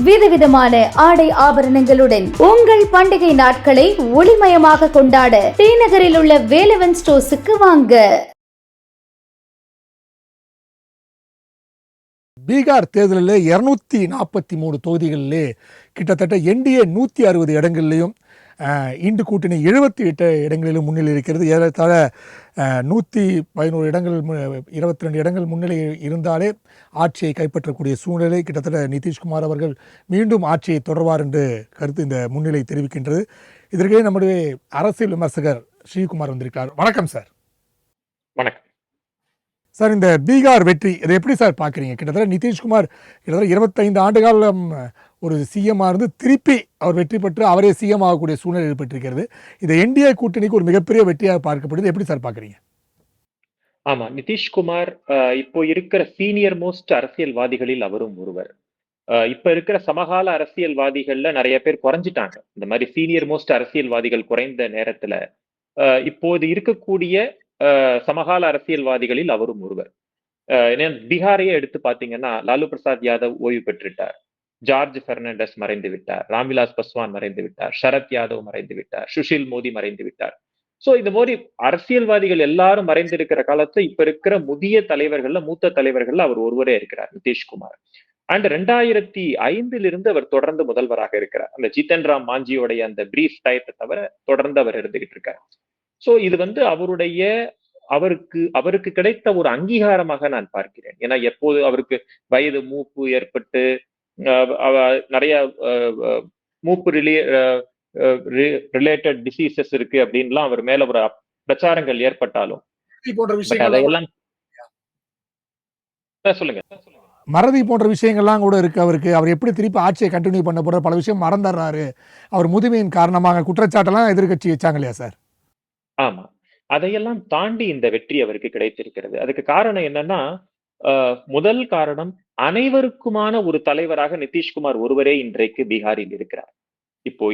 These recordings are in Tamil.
விதவிதமான ஆடை ஆபரணங்களுடன் உங்கள் பண்டிகை நாட்களை ஒளிமயமாக கொண்டாட ஸ்ரீநகரில் உள்ள வேலவன் ஸ்டோர்ஸுக்கு வாங்க. பீகார் தேர்தலில் 243 தொகுதிகளிலே கிட்டத்தட்ட என்டிஏ 160 இடங்கள்லையும் இந்து கூட்டணி 78 இடங்களிலும் முன்னிலை இருக்கிறது. ஏறத்தாழ 111 இடங்கள் 22 இடங்கள் முன்னிலை இருந்தாலே ஆட்சியை கைப்பற்றக்கூடிய சூழ்நிலை. கிட்டத்தட்ட நிதிஷ்குமார் அவர்கள் மீண்டும் ஆட்சியை தொடர்வார் என்று கருத்து இந்த முன்னிலை தெரிவிக்கின்றது. இதற்கிடையே நம்முடைய அரசியல் விமர்சகர் ஸ்ரீகுமார் வந்திருக்கிறார். வணக்கம் சார். வணக்கம் சார். இந்த பீகார் வெற்றி இதை எப்படி சார் பார்க்குறீங்க? கிட்டத்தட்ட நிதிஷ்குமார் கிட்டத்தட்ட 25 ஆண்டு காலம் ஒரு சிஎம்மாக இருந்து திருப்பி அவர் வெற்றி பெற்று அவரே சிஎம் ஆகக்கூடிய சூழ்நிலை ஏற்பட்டிருக்கிறது. இதை என்டிஏ கூட்டணிக்கு ஒரு மிகப்பெரிய வெற்றியாக பார்க்கப்படுது. எப்படி சார் பார்க்குறீங்க? ஆமா, நிதிஷ்குமார் இப்போ இருக்கிற சீனியர் மோஸ்ட் அரசியல்வாதிகளில் அவரும் ஒருவர். இப்ப இருக்கிற சமகால அரசியல்வாதிகள்ல நிறைய பேர் குறைஞ்சிட்டாங்க. இந்த மாதிரி சீனியர் மோஸ்ட் அரசியல்வாதிகள் குறைந்த நேரத்துல இப்போது இருக்கக்கூடிய சமகால அரசியல்வாதிகளில் அவரும் ஒருவர். பீகாரையே எடுத்து பாத்தீங்கன்னா லாலு பிரசாத் யாதவ் ஓய்வு பெற்றுட்டார், ஜார்ஜ் பெர்னாண்டஸ் மறைந்து விட்டார், ராம்விலாஸ் பாஸ்வான் மறைந்து விட்டார், சரத் யாதவ் மறைந்து விட்டார், சுஷில் மோடி மறைந்து விட்டார். சோ இந்த மாதிரி அரசியல்வாதிகள் எல்லாரும் மறைந்திருக்கிற காலத்துல இப்ப இருக்கிற முதிய தலைவர்கள்ல மூத்த தலைவர்கள்ல அவர் ஒருவரே இருக்கிறார், நிதிஷ்குமார். அண்ட் 2005 அவர் தொடர்ந்து முதல்வராக இருக்கிறார். அந்த ஜித்தன் ராம் மாஞ்சியோடைய அந்த பிரீஃப் டயத்தை தவிர தொடர்ந்து அவர் இருந்துகிட்டு இருக்கார். சோ இது அவருக்கு கிடைத்த ஒரு அங்கீகாரமாக நான் பார்க்கிறேன். ஏன்னா எப்போது அவருக்கு வயது மூப்பு ஏற்பட்டு நிறைய மூப்பு ரிலேட்டட் டிசீசஸ் இருக்கு அப்படின்லாம் அவர் மேல ஒரு பிரச்சாரங்கள் ஏற்பட்டாலும் அதையெல்லாம் சொல்லுங்க. மறதி போன்ற விஷயங்கள்லாம் கூட இருக்கு அவருக்கு. அவர் எப்படி திருப்பி ஆட்சியை கண்டினியூ பண்ண போற பல விஷயம் மறந்துடுறாரு. அவர் முதுமையின் காரணமாக குற்றச்சாட்டெல்லாம் எதிர்கட்சி வச்சாங்க இல்லையா சார்? ஆமா, அதையெல்லாம் தாண்டி இந்த வெற்றி அவருக்கு கிடைத்திருக்கிறது. அதுக்கு காரணம் என்னன்னா, முதல் காரணம் அனைவருக்குமான ஒரு தலைவராக நிதிஷ்குமார் ஒருவரே இன்றைக்கு பீகாரில் இருக்கிறார். இப்போ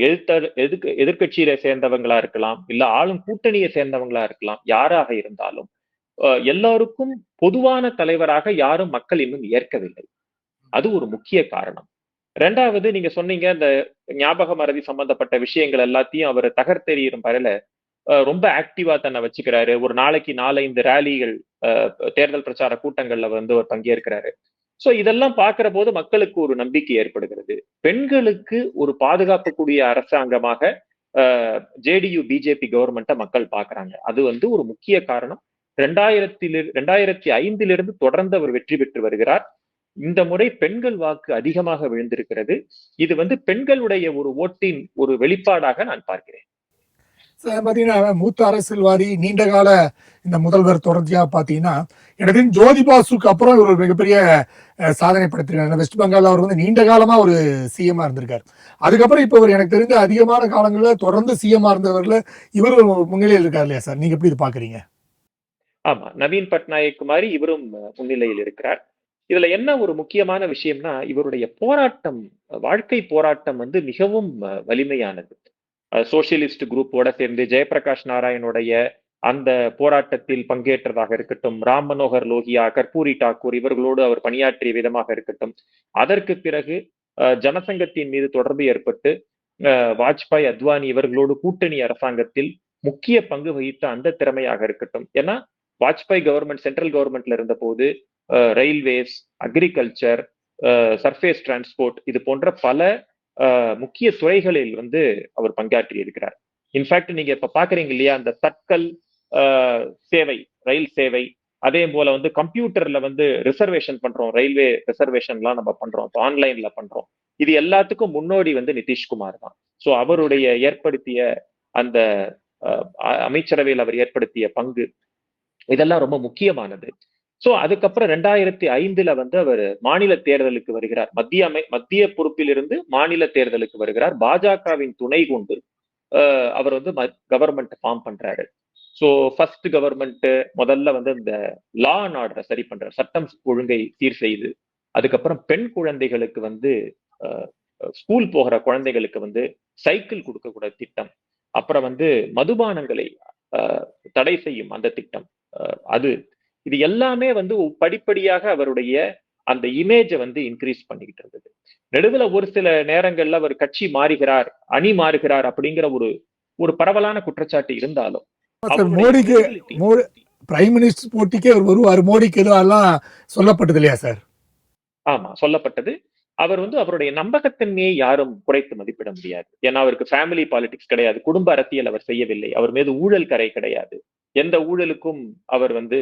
எதிர்கட்சியில சேர்ந்தவங்களா இருக்கலாம், இல்ல ஆளும் கூட்டணியை சேர்ந்தவங்களா இருக்கலாம், யாராக இருந்தாலும் எல்லாருக்கும் பொதுவான தலைவராக யாரும் மக்கள் இன்னும் ஏற்கவில்லை. அது ஒரு முக்கிய காரணம். ரெண்டாவது, நீங்க சொன்னீங்க இந்த ஞாபக மறதி சம்பந்தப்பட்ட விஷயங்கள் எல்லாத்தையும் அவர் தகர்த்தெறியும் வரையில ரொம்ப ஆக்டிவா தன்னை வச்சுக்கிறாரு. ஒரு நாளைக்கு 4-5 ரேலிகள் தேர்தல் பிரச்சார கூட்டங்கள்ல அவர் பங்கேற்கிறாரு. சோ இதெல்லாம் பாக்குற போது மக்களுக்கு ஒரு நம்பிக்கை ஏற்படுகிறது. பெண்களுக்கு ஒரு பாதுகாப்பு கூடிய அரசாங்கமாக ஜேடியு பிஜேபி கவர்மெண்ட்டை மக்கள் பாக்குறாங்க. அது ஒரு முக்கிய காரணம். 2005 தொடர்ந்து அவர் வெற்றி பெற்று வருகிறார். இந்த முறை பெண்கள் வாக்கு அதிகமாக விழுந்திருக்கிறது. இது பெண்களுடைய ஒரு ஓட்டின் ஒரு வெளிப்பாடாக நான் பார்க்கிறேன். பார்த்தீங்கன்னா மூத்த அரசியல்வாதி நீண்ட கால இந்த முதல்வர் தொடர்ச்சியாக பார்த்தீங்கன்னா எனக்கு ஜோதி பாசுக்கு அப்புறம் ஒரு மிகப்பெரிய சாதனை படுத்திருக்காரு. வெஸ்ட் பெங்கால் அவர் நீண்ட காலமா ஒரு சிஎம்மா இருந்திருக்காரு. அதுக்கப்புறம் இப்போ எனக்கு தெரிஞ்ச அதிகமான காலங்களில் தொடர்ந்து சிஎம்மா இருந்தவர்ல இவர் முன்னிலையில் இருக்கார் இல்லையா சார்? நீங்க எப்படி இது பாக்குறீங்க? ஆமா, நவீன் பட்நாயக் மாதிரி இவரும் முன்னிலையில் இருக்கிறார். இதுல என்ன ஒரு முக்கியமான விஷயம்னா, இவருடைய போராட்டம், வாழ்க்கை போராட்டம் மிகவும் வலிமையானது. சோசியலிஸ்ட் குரூப்போட சேர்ந்து ஜெயபிரகாஷ் நாராயணுடைய அந்த போராட்டத்தில் பங்கேற்றதாக இருக்கட்டும், ராம் மனோகர் லோகியா, கர்பூரி டாக்கூர் இவர்களோடு அவர் பணியாற்றிய விதமாக இருக்கட்டும், அதற்கு பிறகு ஜனசங்கத்தின் மீது தொடர்பு ஏற்பட்டு வாஜ்பாய், அத்வானி இவர்களோடு கூட்டணி அரசாங்கத்தில் முக்கிய பங்கு வகித்த அந்த திறமையாக இருக்கட்டும். ஏன்னா வாஜ்பாய் கவர்மெண்ட் சென்ட்ரல் கவர்மெண்ட்ல இருந்த போது ரயில்வேஸ், அக்ரிகல்ச்சர், சர்ஃபேஸ் டிரான்ஸ்போர்ட் இது போன்ற பல முக்கிய துறைகளில் அவர் பங்காற்றி இருக்கிறார். இன்ஃபேக்ட் நீங்க இப்ப பாக்குறீங்க இல்லையா, அந்த தட்கல் சேவை, ரயில் சேவை, அதே போல கம்ப்யூட்டர்ல ரிசர்வேஷன் பண்றோம், ரயில்வே ரிசர்வேஷன்லாம் நம்ம பண்றோம், ஆன்லைன்ல பண்றோம். இது எல்லாத்துக்கும் முன்னோடி நிதிஷ்குமார் தான். சோ அவருடைய ஏற்படுத்திய அந்த அமைச்சரவையில் அவர் ஏற்படுத்திய பங்கு இதெல்லாம் ரொம்ப முக்கியமானது. சோ அதுக்கப்புறம் 2005 அவர் மாநில தேர்தலுக்கு வருகிறார். மத்திய பொறுப்பிலிருந்து மாநில தேர்தலுக்கு வருகிறார். பாஜகவின் துணை கொண்டு அவர் கவர்மெண்ட் ஃபார்ம் பண்றாரு. சோ ஃபர்ஸ்ட் கவர்மெண்ட் முதல்ல இந்த லா அண்ட் ஆர்டரை சரி பண்றாரு, சட்டம் ஒழுங்கை சீர் செய்து. அதுக்கப்புறம் பெண் குழந்தைகளுக்கு ஸ்கூல் போகிற குழந்தைகளுக்கு சைக்கிள் கொடுக்கக்கூடிய திட்டம், அப்புறம் மதுபானங்களை தடை செய்யும் அந்த திட்டம், இது எல்லாமே படிப்படியாக அவருடைய அந்த இமேஜை வந்து இன்க்ரீஸ் பண்ணிக்கிட்டு இருந்தது. நடுவுல ஒரு சில நேரங்கள்ல அவர் கட்சி மாறுகிறார், அணி மாறுகிறார் அப்படிங்கிற ஒரு ஒரு பரவலான குற்றச்சாட்டு இருந்தாலும் சார், அவருடைய மோடிக்கு credibility பிரைம் மினிஸ்டர் போட்டிக்கே அவர் வருவார், மோடிக்கு எல்லாம் சொல்லப்பட்டது இல்லையா சார்? ஆமா சொல்லப்பட்டது. அவர் வந்து அவருடைய நம்பகத்தன்மையை யாரும் குறைத்து மதிப்பிட முடியாது. ஏன்னா அவருக்கு ஃபேமிலி பாலிடிக்ஸ் கிடையாது, குடும்ப அரசியல் அவர் செய்யவில்லை, அவர் மீது ஊழல் கரை கிடையாது, எந்த ஊழலுக்கும் அவர் வந்து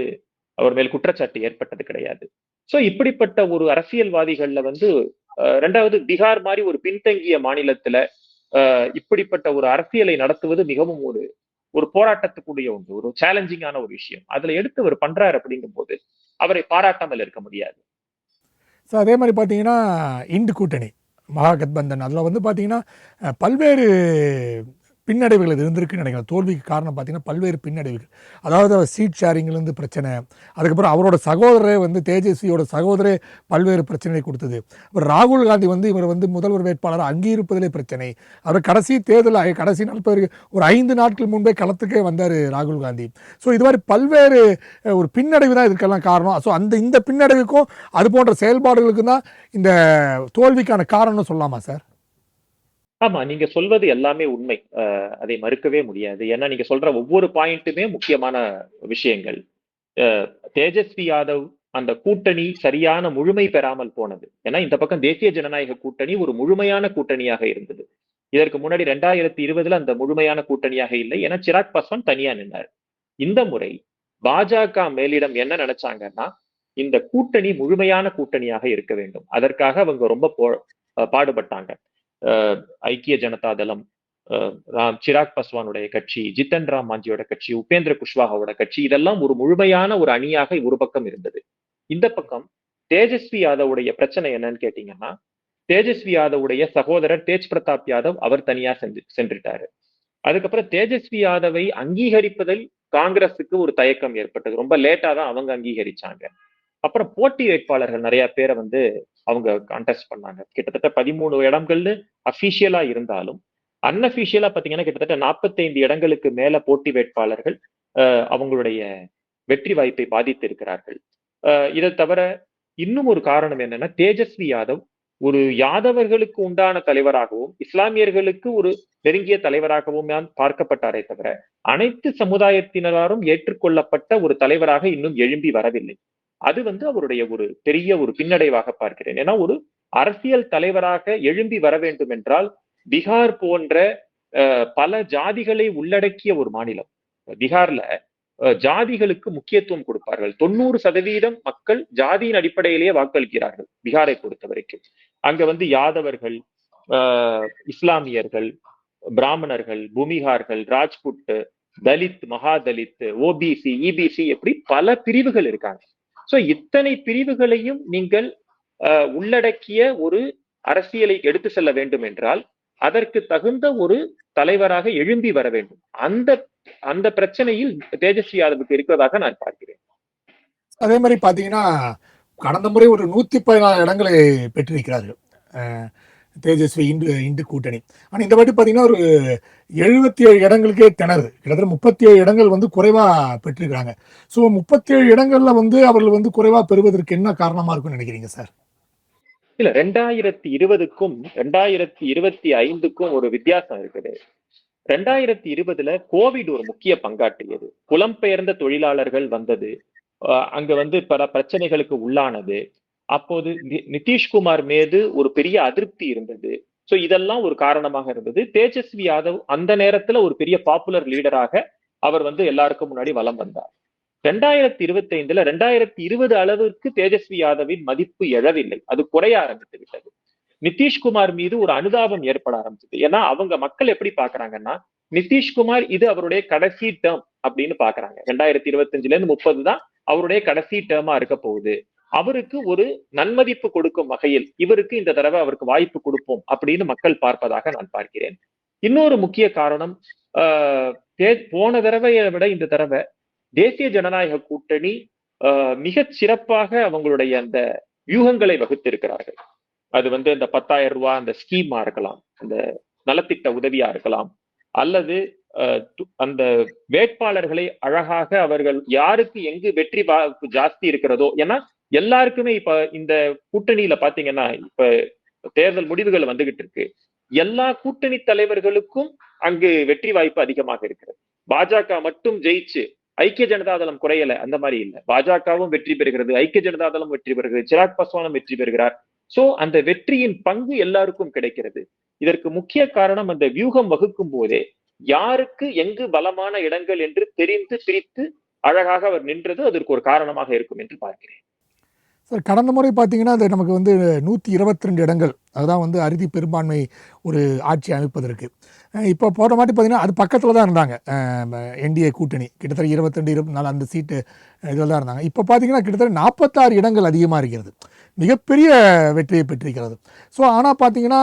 அவர் மேல் குற்றச்சாட்டு ஏற்பட்டது கிடையாது. சோ இப்படிப்பட்ட ஒரு அரசியல்வாதிகள்ல வந்து ரெண்டாவது பீகார் மாதிரி ஒரு பின்தங்கிய மாநிலத்துல இப்படிப்பட்ட ஒரு அரசியலை நடத்துவது மிகவும் ஒரு ஒரு போராட்டத்துக்குரிய ஒன்று, ஒரு சேலஞ்சிங்கான ஒரு விஷயம். அதுல எடுத்து அவர் பண்றாரு அப்படிங்கும் போது அவரை பாராட்டாமல் இருக்க முடியாது. ஸோ அதே மாதிரி பார்த்தீங்கன்னா இந்து கூட்டணி மகாகத்பந்தன் அதில் வந்து பார்த்தீங்கன்னா பல்வேறு பின்னடைவுகள் இது இருந்திருக்குன்னு நினைக்கிறேன். தோல்விக்கு காரணம் பார்த்தீங்கன்னா பல்வேறு பின்னடைவுகள். அதாவது அவர் சீட் ஷேரிங்லேருந்து பிரச்சனை, அதுக்கப்புறம் அவரோட சகோதரரே வந்து தேஜஸ்வியோட சகோதரே பல்வேறு பிரச்சனையை கொடுத்தது. அப்புறம் ராகுல் காந்தி வந்து இவர் வந்து முதல்வர் வேட்பாளர் அங்கீகரிப்பதிலே பிரச்சனை. அவர் கடைசி தேர்தல் கடைசி நடப்பதற்கு ஒரு 5 நாட்கள் முன்பே களத்துக்கே வந்தார் ராகுல் காந்தி. ஸோ இது மாதிரி பல்வேறு ஒரு பின்னடைவு தான் இதுக்கெல்லாம் காரணம். ஸோ இந்த பின்னடைவுக்கும் அது போன்ற செயல்பாடுகளுக்கும் தான் இந்த தோல்விக்கான காரணம்னு சொல்லலாமா சார்? ஆமா, நீங்க சொல்வது எல்லாமே உண்மை. அதை மறுக்கவே முடியாது. ஏன்னா நீங்க சொல்ற ஒவ்வொரு பாயிண்ட்டுமே முக்கியமான விஷயங்கள். தேஜஸ்வி யாதவ் அந்த கூட்டணி சரியான முழுமை பெறாமல் போனது. ஏன்னா இந்த பக்கம் தேசிய ஜனநாயக கூட்டணி ஒரு முழுமையான கூட்டணியாக இருந்தது. இதற்கு முன்னாடி 2020 அந்த முழுமையான கூட்டணியாக இல்லை. ஏன்னா சிராக் பாஸ்வான் தனியா நின்னார். இந்த முறை பாஜக மேலிடம் என்ன நினைச்சாங்கன்னா, இந்த கூட்டணி முழுமையான கூட்டணியாக இருக்க வேண்டும். அதற்காக அவங்க ரொம்ப பாடுபட்டாங்க. ஐக்கிய ஜனதா தளம், சிராக் பாஸ்வானுடைய கட்சி, ஜித்தன் ராம் மாஞ்சியோட கட்சி, உபேந்திர குஷ்வாஹாவோட கட்சி, இதெல்லாம் ஒரு முழுமையான ஒரு அணியாக ஒரு பக்கம் இருந்தது. இந்த பக்கம் தேஜஸ்வி யாதவுடைய பிரச்சனை என்னன்னு கேட்டீங்கன்னா, தேஜஸ்வி யாதவுடைய சகோதரர் தேஜ் பிரதாப் யாதவ் அவர் தனியா சென்றுட்டாரு. அதுக்கப்புறம் தேஜஸ்வி யாதவை அங்கீகரிப்பதில் காங்கிரஸுக்கு ஒரு தயக்கம் ஏற்பட்டது. ரொம்ப லேட்டா தான் அவங்க அங்கீகரிச்சாங்க. அப்புறம் போட்டி வேட்பாளர்கள் நிறைய பேரை வந்து அவங்க கான்டெஸ்ட் பண்ணாங்க. கிட்டத்தட்ட 13 இடங்கள்னு அபிஷியலா இருந்தாலும் அன்அபிஷியலா பாத்தீங்கன்னா கிட்டத்தட்ட 45 இடங்களுக்கு மேல போட்டி வேட்பாளர்கள் அவங்களுடைய வெற்றி வாய்ப்பை பாதித்து இருக்கிறார்கள். இதை தவிர இன்னும் ஒரு காரணம் என்னன்னா, தேஜஸ்வி யாதவ் ஒரு யாதவர்களுக்கு உண்டான தலைவராகவும் இஸ்லாமியர்களுக்கு ஒரு நெருங்கிய தலைவராகவும் தான் பார்க்கப்பட்டாரே தவிர அனைத்து சமுதாயத்தினராலும் ஏற்றுக்கொள்ளப்பட்ட ஒரு தலைவராக இன்னும் எழும்பி வரவில்லை. அது வந்து அவருடைய ஒரு பெரிய ஒரு பின்னடைவாக பார்க்கிறேன். ஏன்னா ஒரு அரசியல் தலைவராக எழும்பி வர வேண்டும் என்றால் பீகார் போன்ற பல ஜாதிகளை உள்ளடக்கிய ஒரு மாநிலம். பீகார்ல ஜாதிகளுக்கு முக்கியத்துவம் கொடுப்பார்கள். 90% மக்கள் ஜாதியின் அடிப்படையிலேயே வாக்களிக்கிறார்கள் பீகாரை பொறுத்த வரைக்கும். அங்க வந்து யாதவர்கள், இஸ்லாமியர்கள், பிராமணர்கள், பூமிகார்கள், ராஜ்புட், தலித், மகாதலித், ஓபிசி, இபிசி, எப்படி பல பிரிவுகள் இருக்காங்க. சோ இத்தனை பிரிவுகளையும் நீங்கள் உள்ளடக்கிய ஒரு அரசியலை எடுத்து செல்ல வேண்டும் என்றால் அதற்கு தகுந்த ஒரு தலைவராக எழும்பி வர வேண்டும். அந்த அந்த பிரச்சனையில் தேஜஸ்வி யாதவுக்கு இருக்கிறதாக நான் பார்க்கிறேன். அதே மாதிரி பாத்தீங்கன்னா கடந்த முறை ஒரு 114 இடங்களை பெற்றிருக்கிறார்கள் தேஜஸ்வி இந்து கூட்டணி. ஆனா இந்த வாட்டி பாத்தீங்கன்னா ஒரு 77 இடங்களுக்கே திணறுது. கிட்டத்தட்ட 37 இடங்கள் வந்து குறைவா பெற்றிருக்கிறாங்க. ஸோ 37 இடங்கள்ல வந்து அவர்கள் வந்து குறைவா பெறுவதற்கு என்ன காரணமா இருக்கும்னு நினைக்கிறீங்க சார்? இல்ல 2020க்கும் 2025க்கும் ஒரு வித்தியாசம் இருக்குது. 2020 கோவிட் ஒரு முக்கிய பங்காற்றியது. புலம்பெயர்ந்த தொழிலாளர்கள் வந்தது, அங்க வந்து பல பிரச்சனைகளுக்கு உள்ளானது. அப்போது நிதிஷ்குமார் மீது ஒரு பெரிய அதிருப்தி இருந்தது. சோ இதெல்லாம் ஒரு காரணமாக இருந்தது. தேஜஸ்வி யாதவ் அந்த நேரத்துல ஒரு பெரிய பாப்புலர் லீடராக அவர் வந்து எல்லாருக்கும் முன்னாடி வலம் வந்தார். 2025ல 2020 அளவிற்கு தேஜஸ்வி யாதவின் மதிப்பு எழவில்லை, அது குறைய ஆரம்பித்து விட்டது. நிதிஷ்குமார் மீது ஒரு அனுதாபம் ஏற்பட ஆரம்பிச்சது. ஏன்னா அவங்க மக்கள் எப்படி பாக்குறாங்கன்னா, நிதிஷ்குமார் இது அவருடைய கடைசி டேர்ம் அப்படின்னு பாக்குறாங்க. 2025ல இருந்து 30 தான் அவருடைய கடைசி டேர்மா இருக்க போகுது. அவருக்கு ஒரு நன்மதிப்பு கொடுக்கும் வகையில் இவருக்கு இந்த தடவை அவருக்கு வாய்ப்பு கொடுப்போம் அப்படின்னு மக்கள் பார்ப்பதாக நான் பார்க்கிறேன். இன்னொரு முக்கிய காரணம், போன தடவையை விட இந்த தடவை தேசிய ஜனநாயக கூட்டணி மிகச் சிறப்பாக அவங்களுடைய அந்த வியூகங்களை வகுத்திருக்கிறார்கள். அது வந்து இந்த 10,000 ரூபாய் அந்த ஸ்கீமா இருக்கலாம், அந்த நலத்திட்ட உதவியா இருக்கலாம், அல்லது அந்த வேட்பாளர்களை அழகாக அவர்கள் யாருக்கு எங்கு வெற்றி வாய்ப்பு ஜாஸ்தி இருக்கிறதோ, ஏன்னா எல்லாருக்குமே இப்ப இந்த கூட்டணியில பாத்தீங்கன்னா இப்ப தேர்தல் முடிவுகள் வந்துகிட்டு இருக்கு. எல்லா கூட்டணி தலைவர்களுக்கும் அங்கு வெற்றி வாய்ப்பு அதிகமாக இருக்கிறது. பாஜக மட்டும் ஜெயிச்சு ஐக்கிய ஜனதாதளம் குறையல, அந்த மாதிரி இல்ல. பாஜகவும் வெற்றி பெறுகிறது, ஐக்கிய ஜனதாதளம் வெற்றி பெறுகிறது, சிராக் பாஸ்வானும் வெற்றி பெறுகிறார். சோ அந்த வெற்றியின் பங்கு எல்லாருக்கும் கிடைக்கிறது. இதற்கு முக்கிய காரணம் அந்த வியூகம் வகுக்கும் போதே யாருக்கு எங்கு பலமான இடங்கள் என்று தெரிந்து பிரித்து அழகாக அவர் நின்றது அதற்கு ஒரு காரணமாக இருக்கும் என்று பார்க்கிறேன். சார், கடந்த முறை பார்த்தீங்கன்னா அது நமக்கு வந்து 122 இடங்கள், அதுதான் வந்து அறுதி பெரும்பான்மை ஒரு ஆட்சி அமைப்பதற்கு. இப்போ போகிற மாட்டி பார்த்தீங்கன்னா அது பக்கத்தில் தான் இருந்தாங்க. என்டிஏ கூட்டணி கிட்டத்தட்ட 22 24 அந்த சீட்டு இதில் தான் இருந்தாங்க. இப்போ பார்த்தீங்கன்னா கிட்டத்தட்ட 46 இடங்கள் அதிகமாக இருக்கிறது, மிகப்பெரிய வெற்றியை பெற்றிருக்கிறது. ஸோ ஆனால் பார்த்தீங்கன்னா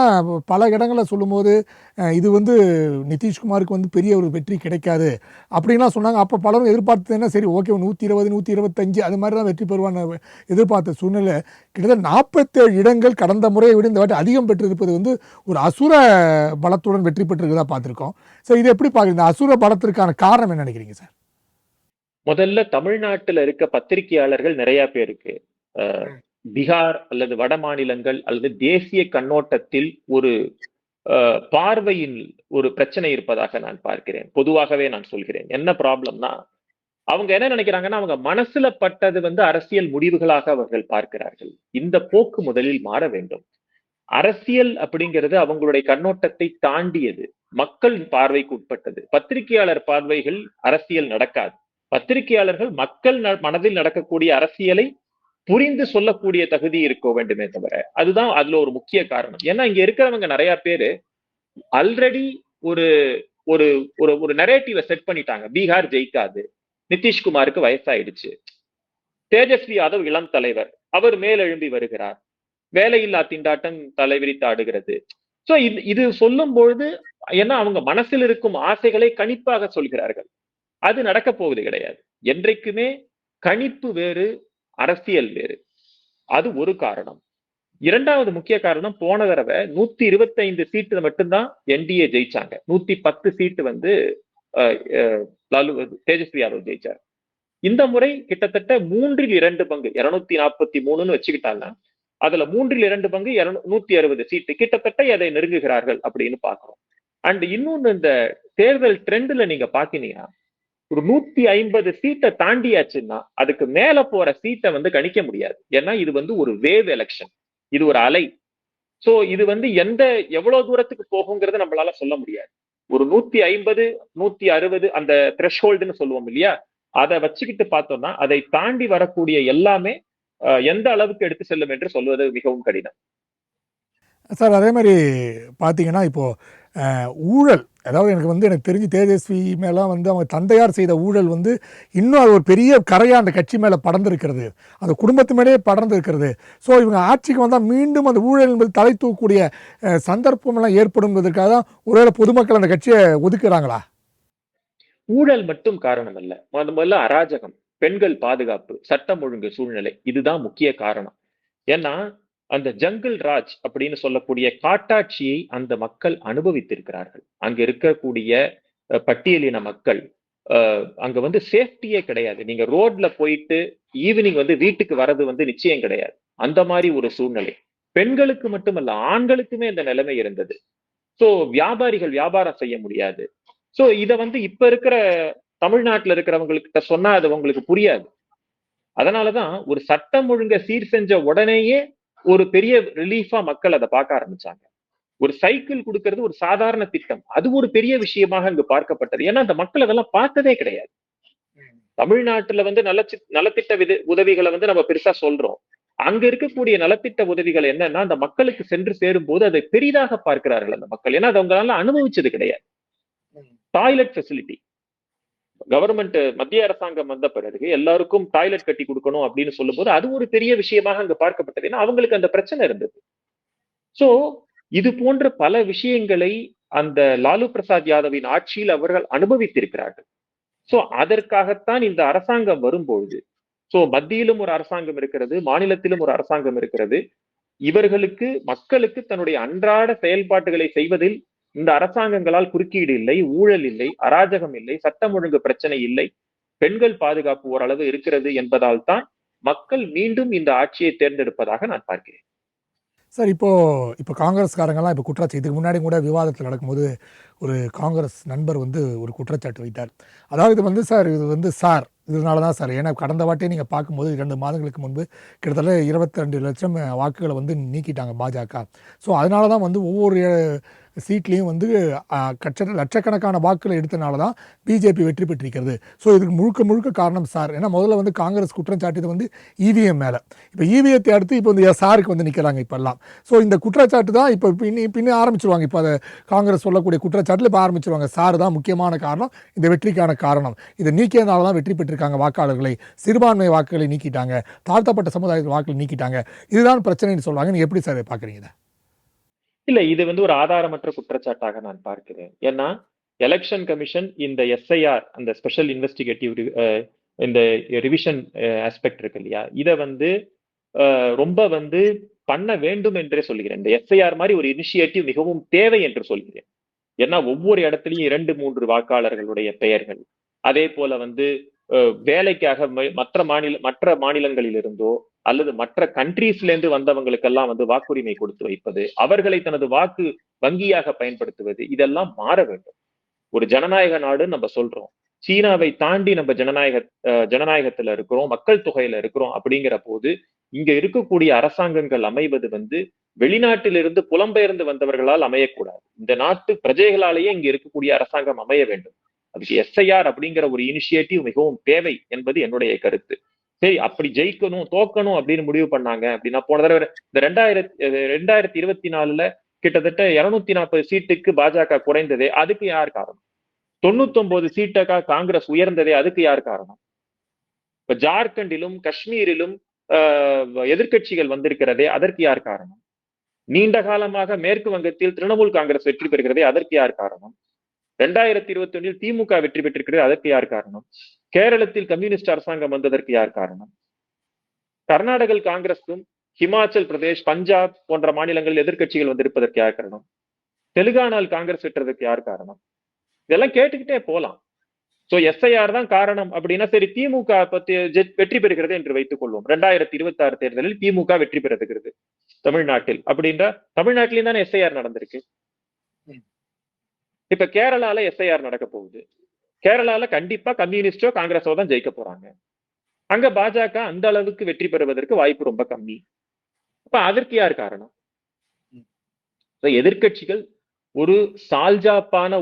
பல இடங்களில் சொல்லும்போது இது வந்து நிதிஷ்குமாருக்கு வந்து பெரிய ஒரு வெற்றி கிடைக்காது அப்படின்லாம் சொன்னாங்க. அப்போ பலரும் எதிர்பார்த்ததுன்னா சரி ஓகே 120 125 அது மாதிரி தான் வெற்றி பெறுவான்னு எதிர்பார்த்த சூழ்நிலை கிட்டத்தட்ட 47 இடங்கள் கடந்த முறையை விட இந்த வாட்டி அதிகம் பெற்றிருப்பது வந்து ஒரு அசுர பலத்துடன் வெற்றி பெற்றிருக்கிறதா பார்த்துருக்கோம். ஸோ இது எப்படி பார்க்குறீங்க? இந்த அசுர பலத்திற்கான காரணம் என்ன நினைக்கிறீங்க சார்? முதல்ல தமிழ்நாட்டுல இருக்க பத்திரிகையாளர்கள் நிறைய பேருக்கு பீகார் அல்லது வட மாநிலங்கள் அல்லது தேசிய கண்ணோட்டத்தில் ஒரு பார்வையின் ஒரு பிரச்சனை இருப்பதாக நான் பார்க்கிறேன். பொதுவாகவே நான் சொல்கிறேன். என்ன ப்ராப்ளம்னா, அவங்க என்ன நினைக்கிறாங்கன்னா, அவங்க மனசுல பட்டது வந்து அரசியல் முடிவுகளாக அவர்கள் பார்க்கிறார்கள். இந்த போக்கு முதலில் மாற வேண்டும். அரசியல் அப்படிங்கிறது அவங்களுடைய கண்ணோட்டத்தை தாண்டியது, மக்கள் பார்வைக்கு உட்பட்டது. பத்திரிகையாளர் பார்வைகள் அரசியல் நடக்காது. பத்திரிகையாளர்கள் மக்கள் மனதில் நடக்கக்கூடிய அரசியலை புரிந்து சொல்லக்கூடிய தகுதி இருக்க வேண்டுமே தவிர, அதுதான் அதுல ஒரு முக்கிய காரணம். ஏன்னா இங்க இருக்கிறவங்க நிறைய பேரு ஆல்ரெடி ஒரு ஒரு ஒரு நரேட்டிவை செட் பண்ணிட்டாங்க. பீகார் ஜெயிக்காது, நிதிஷ்குமாருக்கு வயசாயிடுச்சு, தேஜஸ்வி யாதவ் இளம் தலைவர், அவர் மேலெழும்பி வருகிறார், வேலையில்லா திண்டாட்டம் தலைவிரித்து ஆடுகிறது. சோ இது சொல்லும் பொழுது ஏன்னா அவங்க மனசில் இருக்கும் ஆசைகளை கணிப்பாக சொல்கிறார்கள். அது நடக்க போவது கிடையாது. என்றைக்குமே கணிப்பு வேறு, அரசியல் வேறு. அது ஒரு காரணம். இரண்டாவது முக்கிய காரணம், போன தடவை 125 சீட்டு மட்டும்தான் என்டிஏ ஜெயிச்சாங்க. 110 சீட்டு வந்து தேஜஸ்வி யாதவ் ஜெயிச்சார். இந்த முறை கிட்டத்தட்ட 3/2 பங்கு 243 வச்சுக்கிட்டாங்க. அதுல 3/2 160 சீட்டு கிட்டத்தட்ட அதை நெருங்குகிறார்கள் அப்படின்னு பாக்குறோம். அண்ட் இன்னொன்னு, இந்த தேர்தல் ட்ரெண்ட்ல நீங்க பாத்தீங்கன்னா ஒரு 150 சீட்டை தாண்டியாச்சுன்னா அதுக்கு மேல போற சீட்டை வந்து கணிக்க முடியாது. ஏன்னா இது வந்து ஒரு வேவ் எலெக்ஷன், இது ஒரு அலை. சோ இது வந்து எவ்வளவு தூரத்துக்கு போகுங்கிறத நம்மளால சொல்ல முடியாது. ஒரு 150 160 அந்த த்ரெஷ்ஹோல்டுன்னு சொல்லுவோம் இல்லையா, அதை வச்சுக்கிட்டு பார்த்தோம்னா அதை தாண்டி வரக்கூடிய எல்லாமே எந்த அளவுக்கு எடுத்து செல்லும் என்று சொல்வது மிகவும் கடினம். சார், அதே மாதிரி பார்த்தீங்கன்னா இப்போது ஊழல், அதாவது எனக்கு தெரிஞ்சு தேஜஸ்வி மேலாம் வந்து அவங்க தந்தையார் செய்த ஊழல் வந்து இன்னும் அது ஒரு பெரிய கரையாக அந்த கட்சி மேலே படர்ந்துருக்கிறது, அந்த குடும்பத்து மேலேயே படர்ந்து இருக்கிறது. ஸோ இவங்க ஆட்சிக்கு வந்தால் மீண்டும் அந்த ஊழல் என்பது தலை தூக்கக்கூடிய சந்தர்ப்பமெல்லாம் ஏற்படுவதற்காக தான் ஒருவேளை பொதுமக்கள் அந்த கட்சியை ஒதுக்குறாங்களா? ஊழல் மட்டும் காரணம் அல்ல. முதல்ல அராஜகம், பெண்கள் பாதுகாப்பு, சட்டம் ஒழுங்கு சூழ்நிலை, இதுதான் முக்கிய காரணம். ஏன்னா அந்த ஜங்கிள் ராஜ் அப்படின்னு சொல்லக்கூடிய காட்டாட்சியை அந்த மக்கள் அனுபவித்திருக்கிறார்கள். அங்க இருக்கக்கூடிய பட்டியலின மக்கள் அங்க வந்து சேஃப்டியே கிடையாது. நீங்க ரோட்ல போயிட்டு ஈவினிங் வந்து வீட்டுக்கு வர்றது வந்து நிச்சயம் கிடையாது. அந்த மாதிரி ஒரு சூழ்நிலை. பெண்களுக்கு மட்டுமல்ல, ஆண்களுக்குமே இந்த நிலைமை இருந்தது. சோ வியாபாரிகள் வியாபாரம் செய்ய முடியாது. சோ இத வந்து இப்ப இருக்கிற தமிழ்நாட்டுல இருக்கிறவங்ககிட்ட சொன்னா அது உங்களுக்கு புரியாது. அதனாலதான் ஒரு சட்டம் ஒழுங்க சீர் செஞ்ச உடனேயே ஒரு பெரிய ரிலீஃபா மக்கள் அதை பார்க்க ஆரம்பிச்சாங்க. ஒரு சைக்கிள் கொடுக்கிறது ஒரு சாதாரண திட்டம், அது ஒரு பெரிய விஷயமாக அங்கு பார்க்கப்பட்டது. ஏன்னா அந்த மக்கள் அதெல்லாம் பார்த்ததே கிடையாது. தமிழ்நாட்டுல வந்து நலத்திட்ட உதவிகளை வந்து நம்ம பெருசா சொல்றோம். அங்க இருக்கக்கூடிய நலத்திட்ட உதவிகள் என்னன்னா அந்த மக்களுக்கு சென்று சேரும் போது அதை பெரிதாக பார்க்கிறார்கள் அந்த மக்கள். ஏன்னா அது அவங்களால அனுபவிச்சது கிடையாது. டாய்லெட் ஃபெசிலிட்டி, கவர்மெண்ட் மத்திய அரசாங்கம் வந்த பிறகு எல்லாருக்கும் டாய்லெட் கட்டி கொடுக்கணும் அப்படின்னு சொல்லும் போது அது ஒரு பெரிய விஷயமாக அங்க பார்க்கப்பட்டது. ஏன்னா அவங்களுக்கு அந்த பிரச்சனை இருந்தது. சோ இது போன்ற பல விஷயங்களை அந்த லாலு பிரசாத் யாதவின் ஆட்சியில் அவர்கள் அனுபவித்திருக்கிறார்கள். சோ அதற்காகத்தான் இந்த அரசாங்கம் வரும்பொழுது, சோ மத்தியிலும் ஒரு அரசாங்கம் இருக்கிறது, மாநிலத்திலும் ஒரு அரசாங்கம் இருக்கிறது. இவர்களுக்கு மக்களுக்கு தன்னுடைய அன்றாட செயல்பாடுகளை செய்வதில் இந்த அரசாங்கங்களால் குறுக்கீடு இல்லை, ஊழல் இல்லை, அராஜகம் இல்லை, சட்டம் ஒழுங்கு பிரச்சனை இல்லை, பெண்கள் பாதுகாப்பு ஓரளவு இருக்கிறது என்பதால் தான் மக்கள் மீண்டும் இந்த ஆட்சியை தேர்ந்தெடுப்பதாக நான் பார்க்கிறேன். சார் இப்போ காங்கிரஸ்காரங்கெல்லாம் இப்போ குற்றச்சாட்டு இதுக்கு முன்னாடி கூட விவாதத்தில் நடக்கும்போது ஒரு காங்கிரஸ் நண்பர் வந்து ஒரு குற்றச்சாட்டு வைத்தார். அதாவது இது இதனால தான் சார், ஏன்னா கடந்த வாட்டியே நீங்கள் பார்க்கும்போது 2 மாதங்களுக்கு முன்பு கிட்டத்தட்ட 22 லட்சம் வாக்குகளை வந்து நீக்கிட்டாங்க பாஜக. ஸோ அதனால தான் வந்து ஒவ்வொரு சீட்லேயும் வந்து லட்சக்கணக்கான வாக்குகளை எடுத்தனால தான் பிஜேபி வெற்றி பெற்றிருக்கிறது. ஸோ இதுக்கு முழுக்க காரணம் சார். ஏன்னா முதல்ல வந்து காங்கிரஸ் குற்றம் சாட்டியது வந்து இவிஎம் மேலே. இப்போ இவிஎத்தை அடுத்து இப்போ வந்து சாருக்கு வந்து நிற்கிறாங்க இப்போல்லாம். ஸோ இந்த குற்றச்சாட்டு தான் இப்போ பின்னே ஆரம்பிச்சிருவாங்க. இப்போ அதை காங்கிரஸ் சொல்லக்கூடிய குற்றச்சாட்டில் இப்போ ஆரம்பிச்சிருவாங்க. சார் தான் முக்கியமான காரணம், இந்த வெற்றிக்கான காரணம். இதை நீக்கியதுனால தான் வெற்றி பெற்றிருக்காங்க வாக்காளர்களை, சிறுபான்மை வாக்குகளை நீக்கிட்டாங்க, தாழ்த்தப்பட்ட சமுதாயத்தின் வாக்குகளை நீக்கிட்டாங்க. இதுதான் பிரச்சனைன்னு சொல்கிறாங்க. நீங்கள் எப்படி சார் பார்க்குறீங்க? இல்ல, இது வந்து ஒரு ஆதாரமற்ற குற்றச்சாட்டாக நான் பார்க்கிறேன். ஏன்னா எலெக்ஷன் கமிஷன் இந்த எஸ்ஐஆர், அந்த ஸ்பெஷல் இன்வெஸ்டிகேட்டிவ் இந்த ரிவிஷன் ஆஸ்பெக்ட் இருக்கு இல்லையா, இதை வந்து ரொம்ப வந்து பண்ண வேண்டும் என்றே சொல்கிறேன். இந்த எஸ்ஐஆர் மாதிரி ஒரு இனிஷியேட்டிவ் மிகவும் தேவை என்று சொல்கிறேன். ஏன்னா ஒவ்வொரு இடத்துலையும் 2-3 வாக்காளர்களுடைய பெயர்கள், அதே போல வந்து வேலைக்காக மற்ற மாநிலங்களில் இருந்தோ அல்லது மற்ற கண்ட்ரீஸ்ல இருந்து வந்தவங்களுக்கெல்லாம் வந்து வாக்குரிமை கொடுத்து வைப்பது, அவர்களை தனது வாக்கு வங்கியாக பயன்படுத்துவது, இதெல்லாம் மாற வேண்டும். ஒரு ஜனநாயக நாடு நம்ம சொல்றோம், சீனாவை தாண்டி நம்ம ஜனநாயகத்துல இருக்கிறோம், மக்கள் தொகையில இருக்கிறோம். அப்படிங்கிற போது இங்க இருக்கக்கூடிய அரசாங்கங்கள் அமைவது வந்து வெளிநாட்டிலிருந்து புலம்பெயர்ந்து வந்தவர்களால் அமையக்கூடாது. இந்த நாட்டு பிரஜைகளாலேயே இங்க இருக்கக்கூடிய அரசாங்கம் அமைய வேண்டும். அதுக்கு எஸ்ஐஆர் அப்படிங்கிற ஒரு இனிஷியேட்டிவ் மிகவும் தேவை என்பது என்னுடைய கருத்து. சரி, அப்படி ஜெயிக்கணும் தோக்கணும் அப்படின்னு முடிவு பண்ணாங்க அப்படின்னா, போன தடவை இந்த 2024 கிட்டத்தட்ட 240 சீட்டுக்கு பாஜக குறைந்ததே, அதுக்கு யார் காரணம்? 99 சீட்டுக்கா காங்கிரஸ் உயர்ந்ததே, அதுக்கு யார் காரணம்? இப்ப ஜார்க்கண்டிலும் காஷ்மீரிலும் எதிர்கட்சிகள் வந்திருக்கிறதே, அதற்கு யார் காரணம்? நீண்ட காலமாக மேற்கு வங்கத்தில் திரிணாமுல் காங்கிரஸ் வெற்றி பெறுகிறதே, அதற்கு யார் காரணம்? 2021 திமுக வெற்றி பெற்றிருக்கிறது, அதற்கு யார் காரணம்? கேரளத்தில் கம்யூனிஸ்ட் அரசாங்கம் வந்ததற்கு யார் காரணம்? கர்நாடக காங்கிரஸும் ஹிமாச்சல் பிரதேஷ், பஞ்சாப் போன்ற மாநிலங்களில் எதிர்கட்சிகள் வந்திருப்பதற்கு யார் காரணம்? தெலுங்கானாவில் காங்கிரஸ் வெற்றதற்கு யார் காரணம்? இதெல்லாம் கேட்டுக்கிட்டே போலாம். சோ எஸ்ஐஆர் தான் காரணம் அப்படின்னா சரி, திமுக பத்தி வெற்றி பெறுகிறது என்று வைத்துக் கொள்வோம். 2026 தேர்தலில் திமுக வெற்றி பெறுகிறது தமிழ்நாட்டில் அப்படின்ற, தமிழ்நாட்டிலையும் தானே எஸ்ஐஆர் நடந்திருக்கு. இப்ப கேரளால எஸ்ஐஆர் நடக்க போகுது. கேரளால கண்டிப்பா கம்யூனிஸ்டோ காங்கிரஸோ தான் ஜெயிக்க போறாங்க. அங்க பாஜக அந்த அளவுக்கு வெற்றி பெறுவதற்கு வாய்ப்பு ரொம்ப கம்மி. அப்ப அதற்கு யார் காரணம்? எதிர்கட்சிகள் ஒரு சால்ஜாப்பான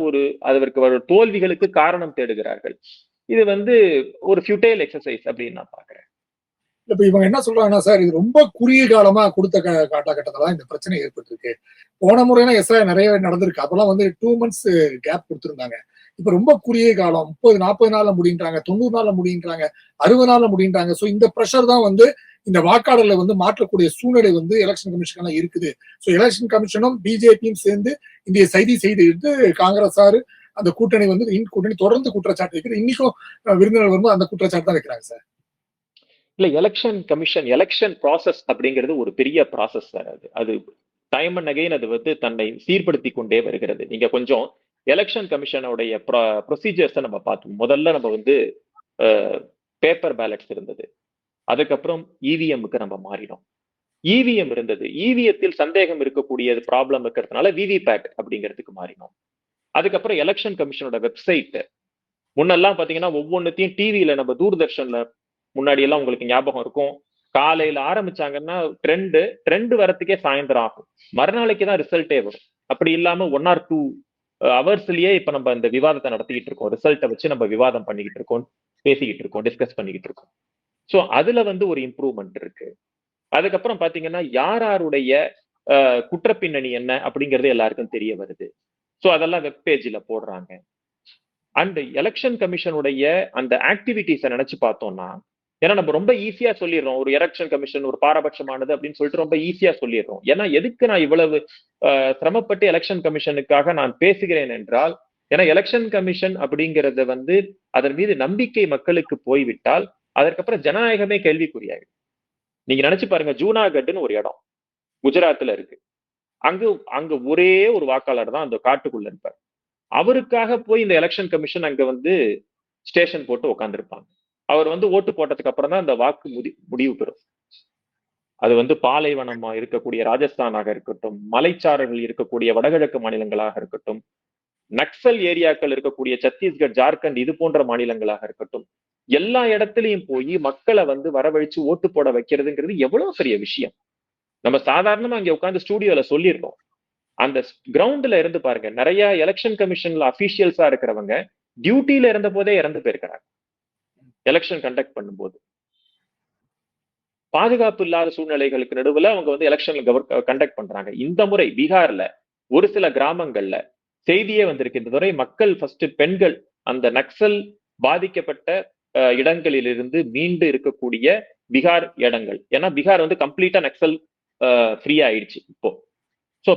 அதற்கு தோல்விகளுக்கு காரணம் தேடுகிறார்கள். இது வந்து ஒரு ஃபியூட்டைல் எக்ஸசைஸ் அப்படின்னு நான் பாக்குறேன். இப்ப இவங்க என்ன சொல்றாங்கன்னா சார், இது ரொம்ப குறுகிய காலமா கொடுத்த காலகட்டத்துல இந்த பிரச்சனை ஏற்பட்டிருக்கு. போன முறைனா எஸ்ஐஆர் நிறைய நடந்திருக்கு. அப்பெல்லாம் வந்து 2 months கேப் கொடுத்திருந்தாங்க. இப்ப ரொம்ப குறுகிய காலம், 30-40 நாள்ல முடின்றாங்க, 90 நாள்ல முடின்றாங்க, 60 நாள்ல முடின்றாங்க. சோ இந்த பிரஷர் தான் வந்து இந்த வாக்காளர்களை வந்து மாற்றக்கூடிய சூழ்நிலை வந்து எலெக்ஷன் கமிஷன் இருக்குது. சோ எலெக்ஷன் கமிஷனும் பிஜேபியும் சேர்ந்து இந்த செய்து காங்கிரஸாரு அந்த கூட்டணி வந்து கூட்டணி தொடர்ந்து குற்றச்சாட்டு வைக்கிறது. இன்னைக்கும் விருந்தினர் வரும்போது அந்த குற்றச்சாட்டு தான் வைக்கிறாங்க சார். இல்ல, எலெக்ஷன் கமிஷன், எலெக்ஷன் ப்ராசஸ் அப்படிங்கிறது ஒரு பெரிய ப்ராசஸ் சார். அது டைம் அண்ட் அகைன் அது வந்து தன்னை சீர்படுத்தி கொண்டே வருகிறது. நீங்க கொஞ்சம் எலெக்ஷன் கமிஷனுடைய ப்ரொசீஜர்ஸை நம்ம பார்த்தோம். முதல்ல நம்ம வந்து பேப்பர் பேலட்ஸ் இருந்தது, அதுக்கப்புறம் இவிஎம்க்கு நம்ம மாறினோம். இவிஎம் இருந்தது, இவிஎத்தில் சந்தேகம் இருக்கக்கூடிய ப்ராப்ளம் இருக்கிறதுனால விவிபேட் அப்படிங்கிறதுக்கு மாறினோம். அதுக்கப்புறம் எலெக்ஷன் கமிஷனோட வெப்சைட், முன்னெல்லாம் பாத்தீங்கன்னா ஒவ்வொன்னுத்தையும் டிவியில, நம்ம தூர்தர்ஷன்ல முன்னாடி எல்லாம் உங்களுக்கு ஞாபகம் இருக்கும், காலையில ஆரம்பிச்சாங்கன்னா ட்ரெண்ட் வரத்துக்கே சாயந்தரம் ஆகும், மறுநாளைக்கு தான் ரிசல்ட்டே வரும். அப்படி இல்லாம 1 or 2 ஹவர்ஸ்லயே இப்ப நம்ம இந்த விவாதத்தை நடத்திக்கிட்டு இருக்கோம். ரிசல்ட்டை வச்சு நம்ம விவாதம் பண்ணிக்கிட்டு இருக்கோம், பேசிக்கிட்டு இருக்கோம், டிஸ்கஸ் பண்ணிக்கிட்டு இருக்கோம். சோ அதுல வந்து ஒரு இம்ப்ரூவ்மெண்ட் இருக்கு. அதுக்கப்புறம் பாத்தீங்கன்னா யாருடைய குற்றப்பின்னணி என்ன அப்படிங்கிறது எல்லாருக்கும் தெரிய வருது. சோ அதெல்லாம் வெப் பேஜ்ல போடுறாங்க. அண்ட் எலெக்ஷன் கமிஷனுடைய அந்த ஆக்டிவிட்டிஸை நினைச்சு பார்த்தோம்னா, ஏன்னா நம்ம ரொம்ப ஈஸியா சொல்லிடுறோம், ஒரு எலெக்ஷன் கமிஷன் ஒரு பாரபட்சமானது அப்படின்னு சொல்லிட்டு ரொம்ப ஈஸியா சொல்லிடுறோம். ஏன்னா எதுக்கு நான் இவ்வளவு சிரமப்பட்டு எலெக்ஷன் கமிஷனுக்காக நான் பேசுகிறேன் என்றால், ஏன்னா எலெக்ஷன் கமிஷன் அப்படிங்கறத வந்து அதன் மீது நம்பிக்கை மக்களுக்கு போய்விட்டால் அதற்கப்புறம் ஜனநாயகமே கேள்விக்குறியாயிடும். நீங்க நினைச்சு பாருங்க, ஜூனாகட்னு ஒரு இடம் குஜராத்ல இருக்கு. அங்க ஒரே ஒரு வாக்காளர் தான் அந்த காட்டுக்குள்ள இருப்பார். அவருக்காக போய் இந்த எலெக்ஷன் கமிஷன் அங்க வந்து ஸ்டேஷன் போட்டு உட்காந்துருப்பாங்க. அவர் வந்து ஓட்டு போட்டதுக்கு அப்புறம் தான் அந்த வாக்கு முடிவு பெறும். அது வந்து பாலைவனமா இருக்கக்கூடிய ராஜஸ்தானாக இருக்கட்டும், மலைச்சாரர்கள் இருக்கக்கூடிய வடகிழக்கு மாநிலங்களாக இருக்கட்டும், நக்சல் ஏரியாக்கள் இருக்கக்கூடிய சத்தீஸ்கர், ஜார்க்கண்ட் இது போன்ற மாநிலங்களாக இருக்கட்டும், எல்லா இடத்துலயும் போய் மக்களை வந்து வரவழைச்சு ஓட்டு போட வைக்கிறதுங்கிறது எவ்வளவு பெரிய விஷயம். நம்ம சாதாரணமா அங்க உட்கார்ந்து ஸ்டூடியோல சொல்லிடுறோம். அந்த கிரவுண்ட்ல இருந்து பாருங்க, நிறைய எலெக்ஷன் கமிஷன்ல அபிஷியல்ஸா இருக்கிறவங்க டியூட்டில இருந்த போதே இறந்து போயிருக்கிறாங்க எலெக்ஷன் கண்டக்ட் பண்ணும்போது. பாதுகாப்பு இல்லாத சூழ்நிலைகளுக்கு நடுவுல அவங்க வந்து எலெக்ஷன்ல கண்டக்ட் பண்றாங்க. இந்த முறை பீகார்ல ஒரு சில கிராமங்கள்ல செய்தியே வந்திருக்கு. இந்த முறை மக்கள் ஃபர்ஸ்ட் பெண்கள் அந்த நக்சல் பாதிக்கப்பட்ட இடங்களிலிருந்து மீண்டு இருக்கக்கூடிய பீகார் இடங்கள், ஏன்னா பீகார் வந்து கம்ப்ளீட்டா நக்சல் ஃப்ரீயா ஆயிடுச்சு இப்போ. சோ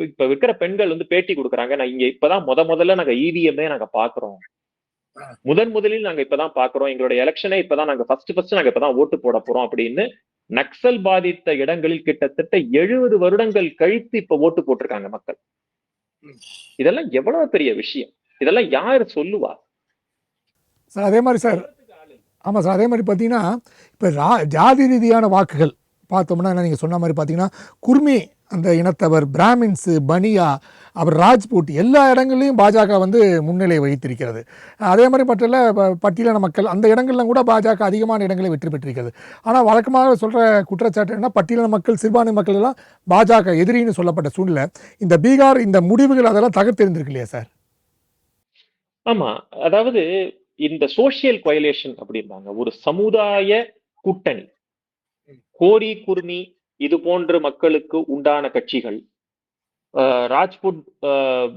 இப்ப இருக்கிற பெண்கள் வந்து பேட்டி கொடுக்குறாங்க, நான் இங்க இப்பதான் முதல்ல நாங்க இவிஎம்ஏ நாங்க பாக்குறோம், முதலில் நாங்க இப்பதான் பாக்குறோம், எங்களுடைய எலெக்ஷனே இப்பதான் நாங்க ஃபர்ஸ்ட் நாங்க இப்பதான் ஓட்டு போட போறோம் அப்படின்னு நக்சல் பாதித்த இடங்களில் கிட்டத்தட்ட 70 வருடங்கள் கழித்து இப்ப ஓட்டு போட்டிருக்காங்க மக்கள். இதெல்லாம் எவ்வளவு பெரிய விஷயம், இதெல்லாம் யாரு சொல்லுவா சார்? அதே மாதிரி சார், ஆமா சார், அதே மாதிரி பார்த்தீங்கன்னா இப்ப ஜாதி ரீதியான வாக்குகள் பார்த்தோம்னா நீங்க சொன்ன மாதிரி பார்த்தீங்கன்னா குர்மி அந்த இனத்தவர், பிராமின்ஸு, பனியா, அப்புறம் ராஜ்பூட் எல்லா இடங்கள்லையும் பாஜக வந்து முன்னிலை வகித்திருக்கிறது. அதே மாதிரி பட்டியலின மக்கள் அந்த இடங்கள்லாம் கூட பாஜக அதிகமான இடங்களை வெற்றி பெற்றிருக்கிறது. ஆனால் வழக்கமாக சொல்கிற குற்றச்சாட்டு என்ன, பட்டியலின மக்கள், சிறுபான்மை மக்கள் எல்லாம் பாஜக எதிரின்னு சொல்லப்பட்ட சூழ்நிலை இந்த பீகார் இந்த முடிவுகள் அதெல்லாம் தகர்த்தெறிந்திருக்கு இல்லையா சார்? ஆமா, அதாவது இந்த சோசியல் கொயலேஷன் அப்படிம்பாங்க, ஒரு சமுதாய கூட்டணி, கோரி குர்மி இது போன்ற மக்களுக்கு உண்டான கட்சிகள், ராஜ்புட்,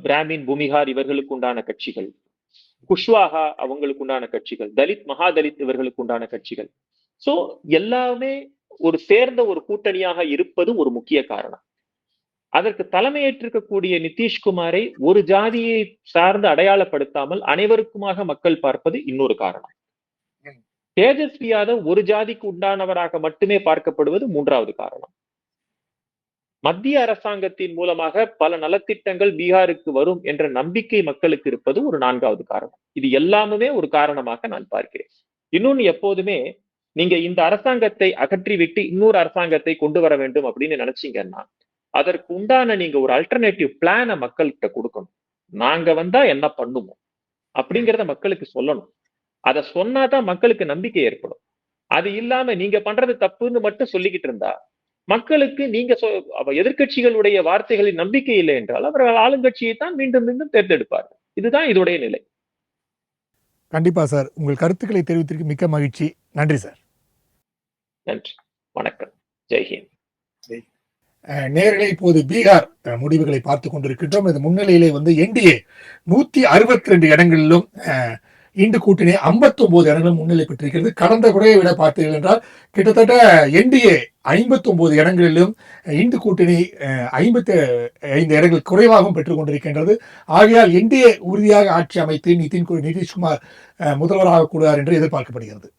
பிராமின், பூமிகார் இவர்களுக்கு உண்டான கட்சிகள், குஷ்வாகா அவங்களுக்கு உண்டான கட்சிகள், தலித், மகாதலித் இவர்களுக்கு உண்டான கட்சிகள். சோ எல்லாமே ஒரு சேர்ந்த ஒரு கூட்டணியாக இருப்பது ஒரு முக்கிய காரணம். அதற்கு தலைமையேற்றிருக்கக்கூடிய நிதிஷ்குமாரை ஒரு ஜாதியை சார்ந்து அடையாளப்படுத்தாமல் அனைவருக்குமாக மக்கள் பார்ப்பது இன்னொரு காரணம். தேஜஸ்வி யாதவ் ஒரு ஜாதிக்கு உண்டானவராக மட்டுமே பார்க்கப்படுவது மூன்றாவது காரணம். மத்திய அரசாங்கத்தின் மூலமாக பல நலத்திட்டங்கள் பீகாருக்கு வரும் என்ற நம்பிக்கை மக்களுக்கு இருப்பது ஒரு நான்காவது காரணம். இது எல்லாமே ஒரு காரணமாக நான் பார்க்கிறேன். இன்னொன்னு, எப்போதுமே நீங்க இந்த அரசாங்கத்தை அகற்றிவிட்டு இன்னொரு அரசாங்கத்தை கொண்டு வர வேண்டும் அப்படின்னு நினைச்சீங்கன்னா அதற்கு உண்டான நீங்க ஒரு அல்டர்னேட்டிவ் பிளான மக்கள்கிட்ட கொடுக்கணும். நாங்க வந்தா என்ன பண்ணுவோம் அப்படிங்கிறத மக்களுக்கு சொல்லணும். அதை சொன்னாதான் மக்களுக்கு நம்பிக்கை ஏற்படும். அது இல்லாம நீங்க பண்றது தப்புன்னு மட்டும் சொல்லிக்கிட்டு இருந்தா மக்களுக்கு நீங்க எதிர்கட்சிகளுடைய வார்த்தைகளின் நம்பிக்கை இல்லை என்றால் அவர்கள் ஆளுங்கட்சியை தான் மீண்டும் மீண்டும் தேர்ந்தெடுப்பார்கள். இதுதான் இதோடைய நிலை. கண்டிப்பா சார், உங்கள் கருத்துக்களை தெரிவித்திருக்கு மிக்க மகிழ்ச்சி. நன்றி சார். நன்றி, வணக்கம், ஜெய்ஹிந்த். நேரலை இப்போது பீகார் முடிவுகளை பார்த்து கொண்டிருக்கின்றோம். இது முன்னிலையிலே வந்து என்டிஏ 162 இடங்களிலும் இந்து கூட்டணி 59 இடங்களும் முன்னிலை பெற்றிருக்கிறது. கடந்த குறையை விட பார்த்தீர்கள் என்றால் கிட்டத்தட்ட என்டிஏ 59 இடங்களிலும் இந்து கூட்டணி 55 இடங்கள் குறைவாகவும் பெற்றுக் கொண்டிருக்கின்றது. ஆகையால் என்டிஏ உறுதியாக ஆட்சி அமைத்து நிதிஷ்குமார் முதல்வராக கூடுவார் என்று எதிர்பார்க்கப்படுகிறது.